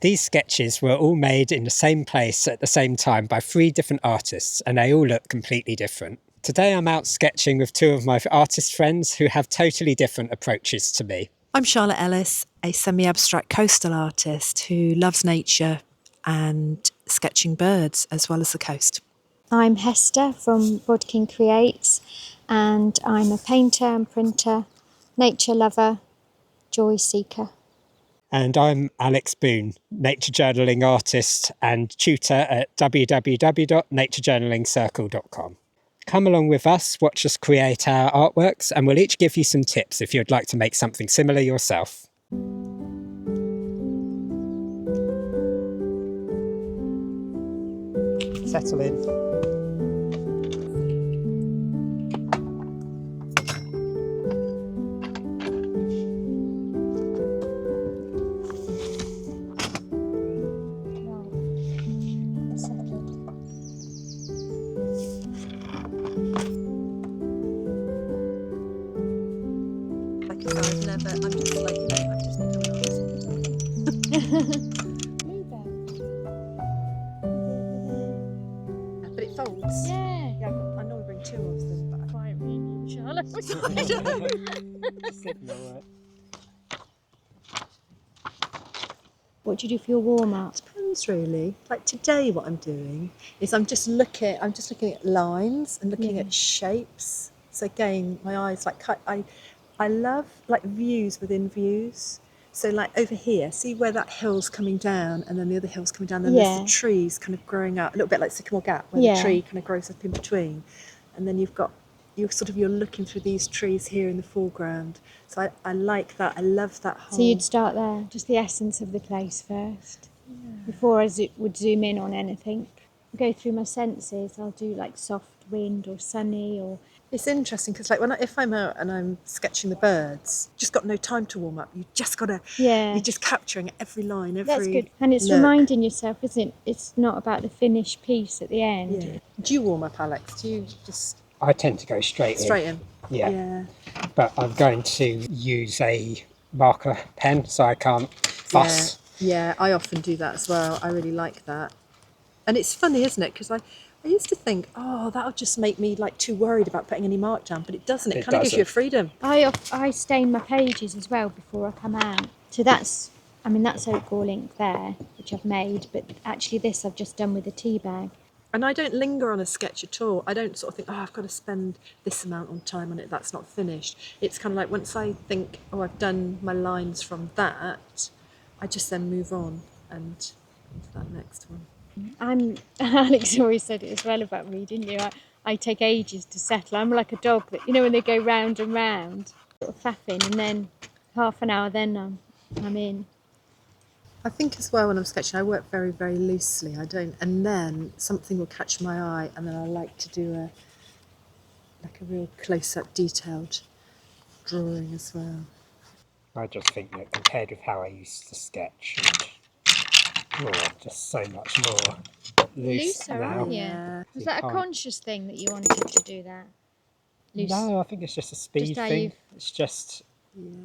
These sketches were all made in the same place at the same time by 3 different artists, and they all look completely different. Today I'm out sketching with 2 of my artist friends who have totally different approaches to me. I'm Charlotte Ellis, a semi-abstract coastal artist who loves nature and sketching birds as well as the coast. I'm Hesta from Bodkin Creates, and I'm a painter and printer, nature lover, joy seeker. And I'm Alex Boon, nature journaling artist and tutor at www.naturejournalingcircle.com. Come along with us, watch us create our artworks, and we'll each give you some tips if you'd like to make something similar yourself. Settle in. But it folds. Yeah. I normally bring 2 of them, but I Quite mean, Charlotte. What do you do for your warm-up? depends really. Like today, what I'm doing is I'm just looking at lines and looking at shapes. So again, my eyes I love like views within views. So like over here, see where that hill's coming down and then the other hill's coming down, and there's the trees kind of growing up, a little bit like Sycamore Gap, where the tree kind of grows up in between. And then you're looking through these trees here in the foreground. So I like that. I love that whole... So you'd start there, just the essence of the place first, before I would zoom in on anything. Go through my senses. I'll do like soft wind or sunny or... It's interesting because like if I'm out and I'm sketching the birds, just got no time to warm up. You just got to... You're just capturing every line, every... That's good. And it's reminding yourself, isn't it? It's not about the finished piece at the end. Yeah. Do you warm up, Alex? Do you just... I tend to go straight in. Yeah. But I'm going to use a marker pen so I can't fuss. Yeah, I often do that as well. I really like that. And it's funny, isn't it? Because I used to think, that'll just make me like too worried about putting any mark down, but it doesn't. It kind of gives you a freedom. I stain my pages as well before I come out. So that's oak gall ink there, which I've made, but actually this I've just done with a tea bag. And I don't linger on a sketch at all. I don't sort of think, I've got to spend this amount of time on it, that's not finished. It's kind of like once I think, I've done my lines from that, I just then move on and into that next one. Alex always said it as well about me, didn't you? I take ages to settle. I'm like a dog that, when they go round and round, sort of faffing, and then half an hour, then I'm in. I think as well when I'm sketching, I work very, very loosely. And then something will catch my eye, and then I like to do a real close-up, detailed drawing as well. I just think that compared with how I used to sketch, just so much more looser now. Aren't you? Yeah. Was that a conscious thing that you wanted to do that? No, I think it's just a speed thing. It's just,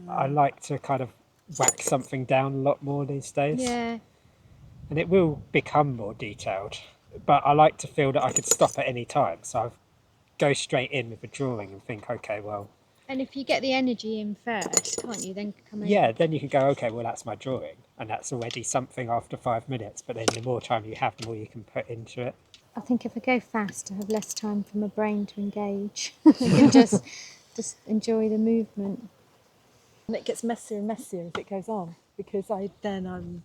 I like to kind of whack something down a lot more these days. Yeah. And it will become more detailed, but I like to feel that I could stop at any time. So I go straight in with a drawing and think, okay, well... And if you get the energy in first, can't you, then come in? Yeah, then you can go, okay, well, that's my drawing. And that's already something after 5 minutes. But then the more time you have, the more you can put into it. I think if I go fast, I have less time for my brain to engage. I can just enjoy the movement. And it gets messier and messier as it goes on, because I'm...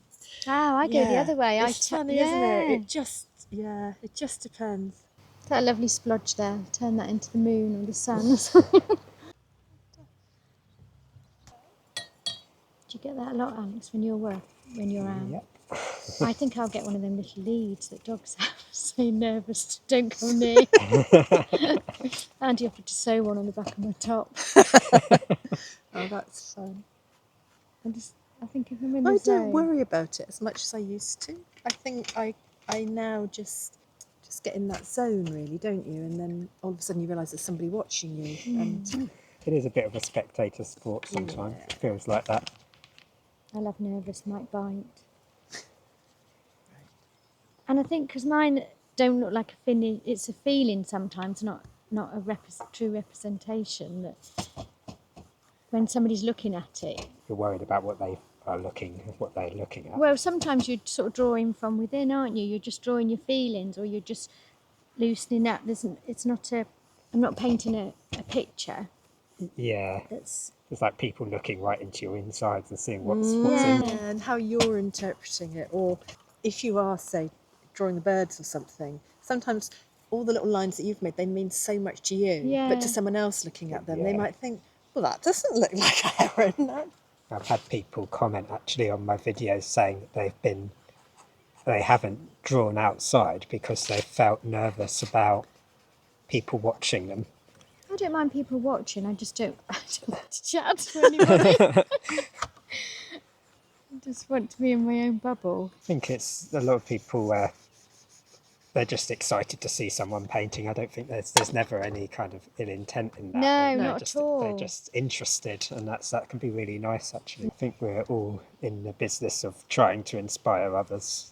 I go the other way. It's funny, isn't it? It just depends. That lovely splodge there, turn that into the moon or the sun. Do you get that a lot, Alex, when you're out? Yep. I think I'll get one of them little leads that dogs have. So nervous, don't come near. Andy offered to sew one on the back of my top. Oh, that's fun. I think if I'm in the zone, I don't worry about it as much as I used to. I think I now just get in that zone, really, don't you? And then all of a sudden you realise there's somebody watching you. And it is a bit of a spectator sport sometimes. It feels like that. I love nervous might bite. And I think because mine don't look like a finish, it's a feeling sometimes, not a true representation. That when somebody's looking at it, You're worried about what they're looking at. well, sometimes you're sort of drawing from within, aren't you? You're just drawing your feelings, or you're just loosening up. It's not a. I'm not painting a picture. Yeah. It's like people looking right into your insides and seeing what's in Yeah, there. and how you're interpreting it, or if you are, say, drawing the birds or something, sometimes all the little lines that you've made, they mean so much to you, Yeah. but to someone else looking at them, they Yeah. might think, well, that doesn't look like a heron. I've had people comment actually on my videos saying that they haven't drawn outside because they felt nervous about people watching them. I don't mind people watching. I don't want to chat to anybody. I just want to be in my own bubble. I think it's a lot of people they're just excited to see someone painting. I don't think there's never any kind of ill intent in that. No, They're not at all. They're just interested, and that can be really nice actually. I think we're all in the business of trying to inspire others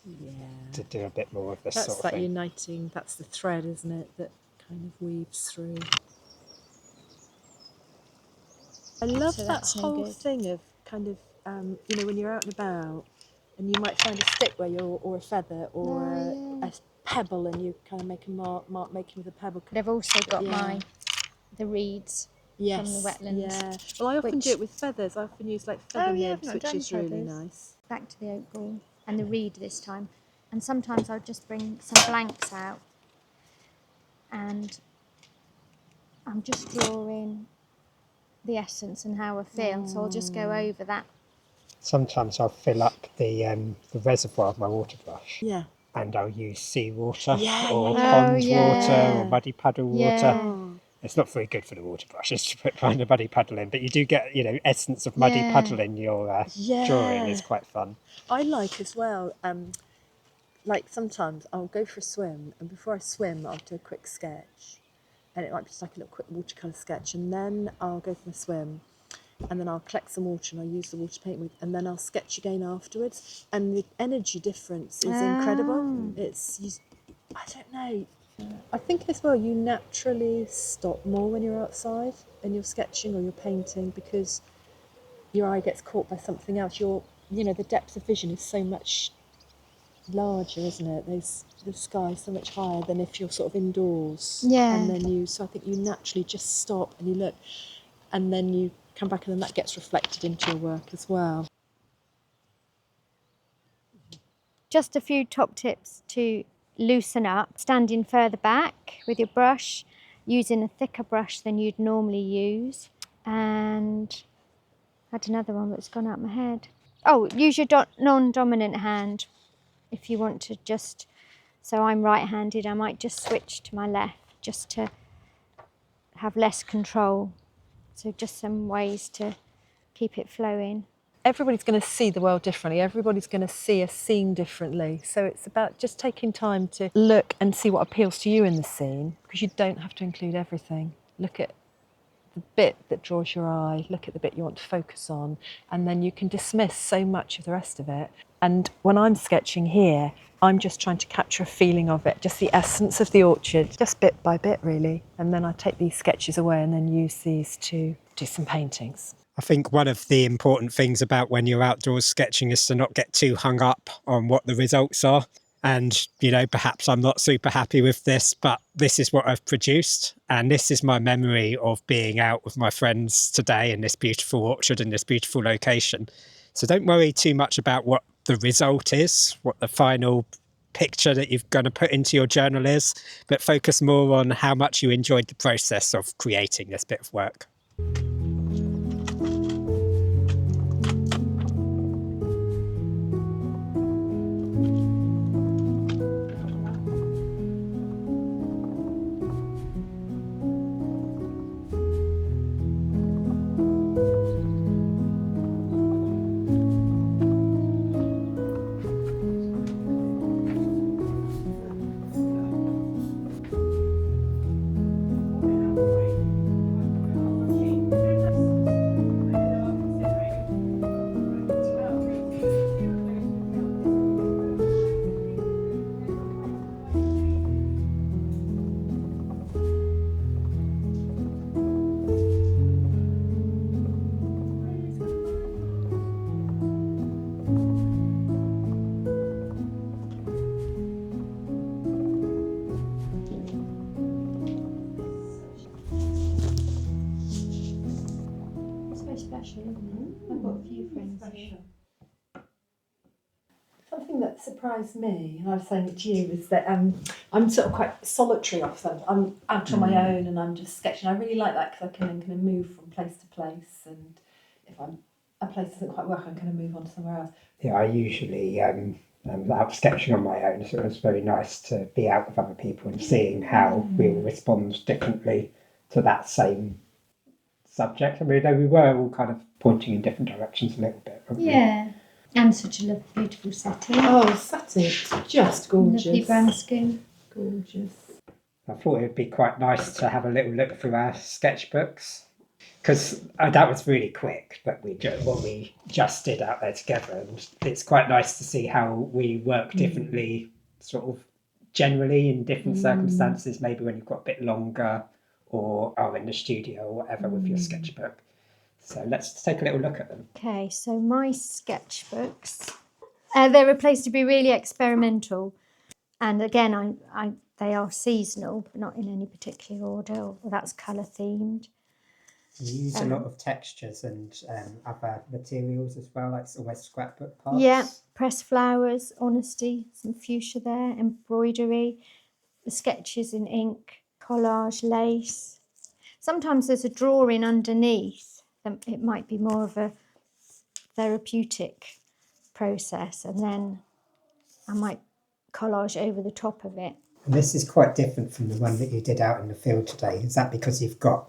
to do a bit more of this That's sort of that thing. uniting, that's the thread, isn't it, that kind of weaves through. I love So that that's no whole good. thing of kind of, when you're out and about and you might find a stick or a feather or a pebble, and you kind of make a mark making with a pebble. But I've also got Yeah. the reeds Yes, from the wetlands. Yeah. Well, I often do it with feathers. I often use like feather yeah, I've nibs, not which done is really feathers. nice. Back to the oak ball and the reed this time. And sometimes I'll just bring some blanks out and I'm just drawing the essence and how I feel. So I'll just go over that. Sometimes I'll fill up the reservoir of my water brush. Yeah. And I'll use seawater Yeah, or yeah, pond yeah. water or muddy puddle water. Yeah. It's not very good for the water brushes to put behind a muddy puddle in, but you do get, essence of muddy puddle in your drawing. Is quite fun. I like as well, like sometimes I'll go for a swim, and before I swim I'll do a quick sketch, and it might be just like a little quick watercolour sketch, and then I'll go for my swim, and then I'll collect some water and I'll use the water to paint with, and then I'll sketch again afterwards, and the energy difference is incredible. I don't know, I think as well you naturally stop more when you're outside and you're sketching or you're painting, because your eye gets caught by something else. The depth of vision is so much larger, isn't it? The sky so much higher than if you're sort of indoors. Yeah. And then so I think you naturally just stop and you look, and then you come back, and then that gets reflected into your work as well. Just a few top tips to loosen up. Standing further back with your brush, using a thicker brush than you'd normally use. And I had another one that's gone out my head. Oh, use your non-dominant hand if you want to just... So I'm right-handed, I might just switch to my left just to have less control. So just some ways to keep it flowing. Everybody's going to see the world differently. Everybody's going to see a scene differently. So it's about just taking time to look and see what appeals to you in the scene, because you don't have to include everything. Look at the bit that draws your eye, look at the bit you want to focus on, and then you can dismiss so much of the rest of it. And when I'm sketching here, I'm just trying to capture a feeling of it, just the essence of the orchard, just bit by bit really. And then I take these sketches away and then use these to do some paintings. I think one of the important things about when you're outdoors sketching is to not get too hung up on what the results are. And, perhaps I'm not super happy with this, but this is what I've produced. And this is my memory of being out with my friends today in this beautiful orchard in this beautiful location. So don't worry too much about what the result is, what the final picture that you're going to put into your journal is, but focus more on how much you enjoyed the process of creating this bit of work. thing that surprised me, and I was saying it to you, is that I'm sort of quite solitary often. I'm out on my own and I'm just sketching. I really like that because I can then kind of move from place to place, and if a place doesn't quite work, I can kind of move on to somewhere else. Yeah, I usually I'm out sketching on my own, so it's very nice to be out with other people and seeing how we will respond differently to that same subject. I mean, though we were all kind of pointing in different directions a little bit, weren't we? Yeah. And such a lovely, beautiful setting. Oh, setting, it's just gorgeous. Lovely Branscombe. Gorgeous. I thought it would be quite nice to have a little look through our sketchbooks, because that was really quick, but what we just did out there together, and it's quite nice to see how we work differently, sort of generally in different circumstances, maybe when you've got a bit longer or are in the studio or whatever with your sketchbook. So let's take a little look at them. Okay, so my sketchbooks, they're a place to be really experimental. And again, they are seasonal, but not in any particular order, or that's colour themed. You use a lot of textures and other materials as well, like almost scrapbook parts. Yeah, pressed flowers, honesty, some fuchsia there, embroidery, the sketches in ink, collage, lace. Sometimes there's a drawing underneath. It might be more of a therapeutic process, and then I might collage over the top of it. And this is quite different from the one that you did out in the field today. Is that because you've got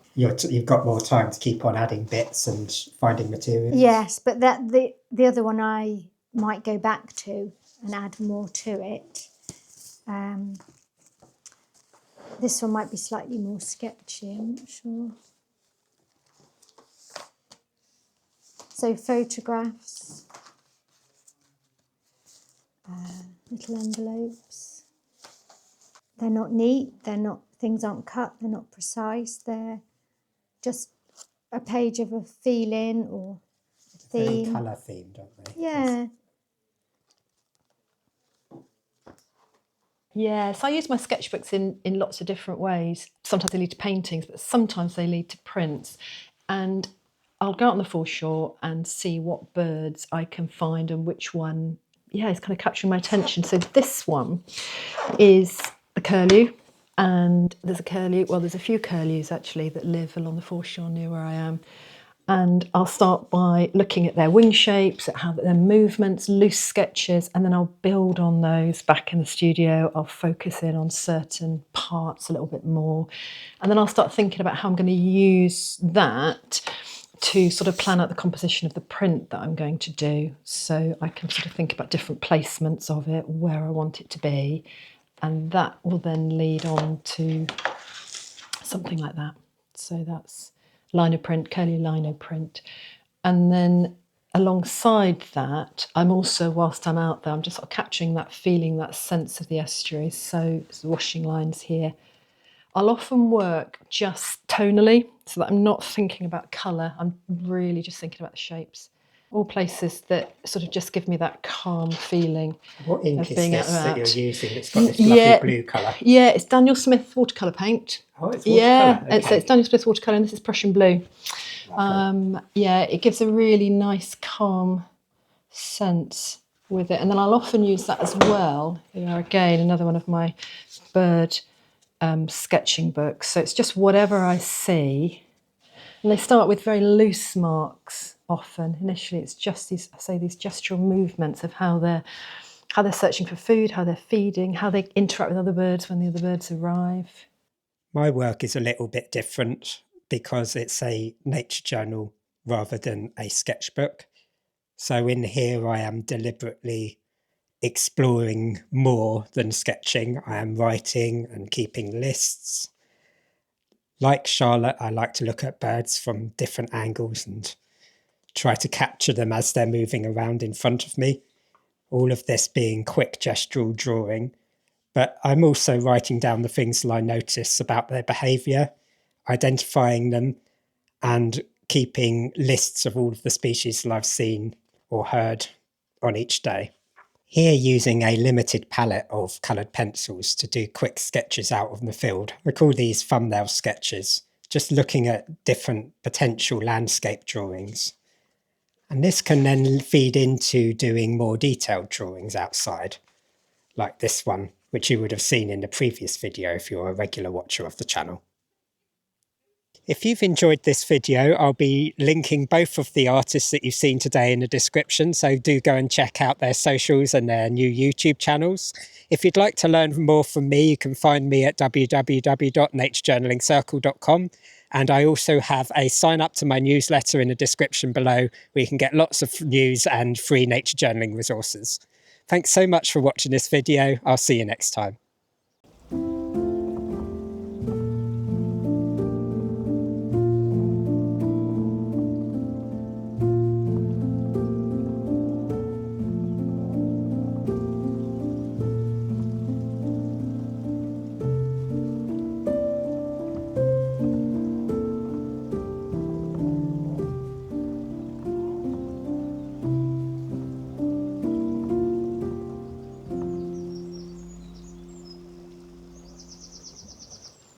more time to keep on adding bits and finding materials? Yes, but the other one I might go back to and add more to it. This one might be slightly more sketchy, I'm not sure. So photographs, little envelopes. They're not neat, things aren't cut, they're not precise, they're just a page of a feeling or a theme. Very colour themed, aren't they? Yeah. Yes, I use my sketchbooks in lots of different ways. Sometimes they lead to paintings, but sometimes they lead to prints. And I'll go out on the foreshore and see what birds I can find and which one, is kind of capturing my attention. So this one is the curlew, and there's a few curlews actually that live along the foreshore near where I am. And I'll start by looking at their wing shapes, at how their movements, loose sketches, and then I'll build on those back in the studio. I'll focus in on certain parts a little bit more. And then I'll start thinking about how I'm going to use that to sort of plan out the composition of the print that I'm going to do. So I can sort of think about different placements of it, where I want it to be. And that will then lead on to something like that. So that's lino print, curly lino print. And then alongside that, I'm also, whilst I'm out there, I'm just sort of capturing that feeling, that sense of the estuary. So there's washing lines here. I'll often work just tonally, so that I'm not thinking about colour. I'm really just thinking about the shapes. All places that sort of just give me that calm feeling. What ink of is being this out and that you're about. using? It's got this lovely blue colour. Yeah, it's Daniel Smith watercolour paint. Oh, it's watercolour. Yeah, Okay. it's Daniel Smith watercolour, and this is Prussian blue. Lovely. It gives a really nice, calm sense with it. And then I'll often use that as well. Again, another one of my bird sketching books. So it's just whatever I see. And they start with very loose marks often. Initially, it's just these gestural movements of how they're searching for food, how they're feeding, how they interact with other birds when the other birds arrive. My work is a little bit different because it's a nature journal rather than a sketchbook. So in here, I am deliberately exploring more than sketching. I am writing and keeping lists. Like Charlotte, I like to look at birds from different angles and try to capture them as they're moving around in front of me. All of this being quick gestural drawing. But I'm also writing down the things that I notice about their behaviour, identifying them, and keeping lists of all of the species that I've seen or heard on each day. Here, using a limited palette of coloured pencils to do quick sketches out of the field. I call these thumbnail sketches, just looking at different potential landscape drawings. And this can then feed into doing more detailed drawings outside, like this one, which you would have seen in the previous video if you're a regular watcher of the channel. If you've enjoyed this video, I'll be linking both of the artists that you've seen today in the description, so do go and check out their socials and their new YouTube channels. If you'd like to learn more from me, you can find me at www.naturejournalingcircle.com, and I also have a sign up to my newsletter in the description below, where you can get lots of news and free nature journaling resources. Thanks so much for watching this video. I'll see you next time.